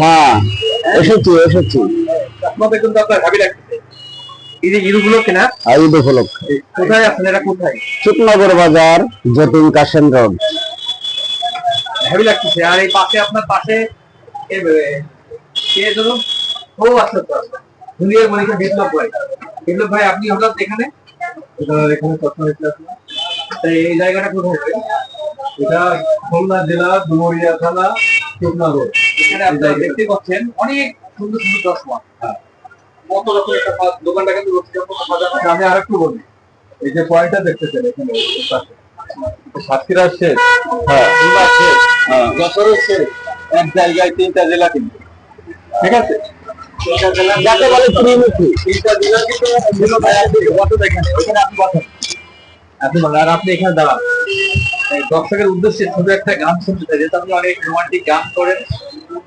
হ্যাঁ, এসেছি এসেছি। আপনাদের কিন্তু আপনার ভাবি লাগতেছে। এই যে ইঁদুরগুলো কেনা, ঈদ উপলক্ষে। কোথায় আছেন? এটা কোথায়? শুকনগর বাজার, যতীন কাশেম রোড। ভাবি লাগতেছে। আর এই পাশে আপনার পাশে কে ধরুন, ও আচ্ছা আচ্ছা, দুনিয়ার মালিকের বিপ্লব ভাই। বিপ্লব ভাই, আপনি হঠাৎ এখানে? এখানে প্রশ্ন এই জায়গাটা কোথায়? এটা খুলনা জেলা ডুমুরিয়া থানা শুকনগর। এখানে আপনারা দেখতে পাচ্ছেন অনেক সুন্দর সুন্দর চশমা। কত রকম একটা দোকানটা কিন্তু আমি আর একটু বলি, এই যে পয়েন্টটা দেখতেছেন এখানে সাতক্ষীরা শেষ, হ্যাঁ খুলনা শেষ, যশোরের শেষ, এক জায়গায় তিনটা জেলা কিন্তু। ঠিক আছে, যাকে বলে ত্রিমুখী। তিনটা জেলা কিন্তু এখানে, ওইখানে আপনি বসেন, আপনি বলেন। আর আপনি এখানে দাঁড়ান। দর্শকের উদ্দেশ্যে ছোট একটা গান শুনতে চাই, যেহেতু আপনি অনেক রোমান্টিক গান করেন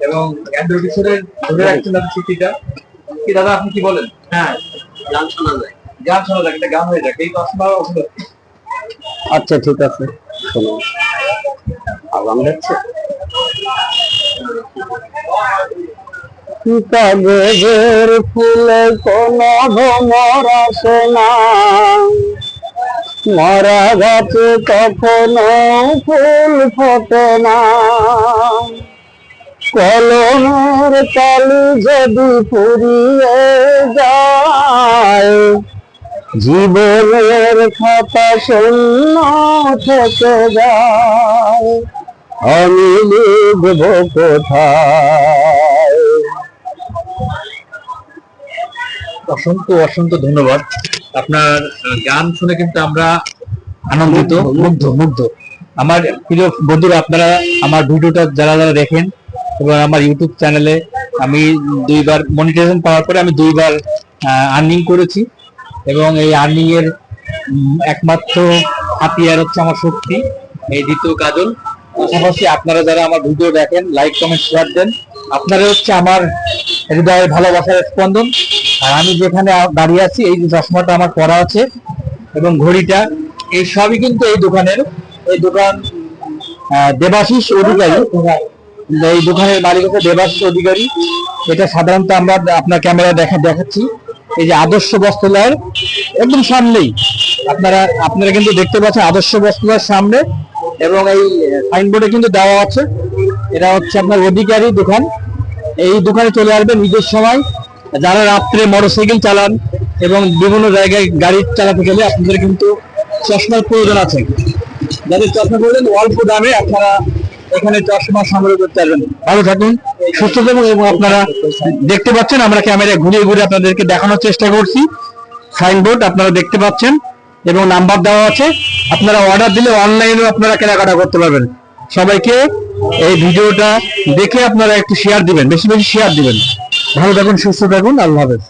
এবং অ্যান্ড্রয়েড কিশোরের ধরে রাখছেন আপনি স্মৃতিটা। কি দাদা, আপনি কি বলেন? হ্যাঁ, গান শোনা যায়, গান শোনা যায়, একটা গান হয়ে যাক। এই চশমা আচ্ছা ঠিক আছে, শোনো। আগাম দেখছে কাগজের ফুলে কোনো ভ্রমর আসে না, মরা গাছে কখনো ফুল ফোটে না, কলমের কালি যদি পুড়িয়ে যায়, জীবনের খাতা শূন্য থেকে যায়, আমি লিখব কোথায়। অসংখ্য অসংখ্য ধন্যবাদ। আপনার গান শুনে কিন্তু আমরা আনন্দিত, মুগ্ধ মুগ্ধ। আমার প্রিয় বন্ধুরা, আপনারা আমার ভিডিওটা যারা যারা দেখেন এবং আমার ইউটিউব চ্যানেলে আমি 2বার মনিটাইজেশন পাওয়ার পরে আমি 2বার আর্নিং করেছি এবং এই আর্নিং এর একমাত্র হাতিয়ার হচ্ছে আমার শক্তি, এই দ্বিতীয় কাজল। পাশাপাশি আপনারা যারা আমার ভিডিও দেখেন, লাইক কমেন্ট শেয়ার দেন, আপনারা হচ্ছে আমার হৃদয়ের ভালোবাসার স্পন্দন। আর আমি যেখানে দাঁড়িয়ে আছি, এই যে চশমাটা আমার পরা আছে এবং ঘড়িটা, এই সবই কিন্তু এই দোকানের। এই দোকান দেবাশিস অধিকারী, এই দোকানের মালিক হচ্ছে দেবাশিস অধিকারী। এটা সাধারণত আমরা আপনার ক্যামেরা দেখাচ্ছি, এই যে আদর্শ বস্ত্রালয়ের একদম সামনেই আপনারা কিন্তু দেখতে পাচ্ছেন, আদর্শ বস্ত্রালয়ের সামনে। এবং এই সাইনবোর্ডে কিন্তু দেওয়া আছে, এটা হচ্ছে আপনার অধিকারী দোকান। এই দোকানে চলে আসবেন নিজের সময়। যারা রাত্রে মোটরসাইকেল চালান এবং বিভিন্ন জায়গায় গাড়ি চালাতে গেলে আপনাদের কিন্তু চশমার প্রয়োজন আছে। যাদের চশমা প্রয়োজন, অল্প দামে আপনারা এখানে চশমা সংগ্রহ করতে পারবেন। ভালো থাকুন, সুস্থ থাকুন। এবং আপনারা দেখতে পাচ্ছেন, আমরা ক্যামেরায় ঘুরিয়ে ঘুরিয়ে আপনাদেরকে দেখানোর চেষ্টা করছি। সাইনবোর্ড আপনারা দেখতে পাচ্ছেন এবং নাম্বার দেওয়া আছে। আপনারা অর্ডার দিলে অনলাইনেও আপনারা কেনাকাটা করতে পারবেন। সবাইকে এই ভিডিওটা দেখে আপনারা একটু শেয়ার দিবেন, বেশি বেশি শেয়ার দিবেন। ভালো থাকুন, সুস্থ থাকুন, আল্লাহ হাফেজ।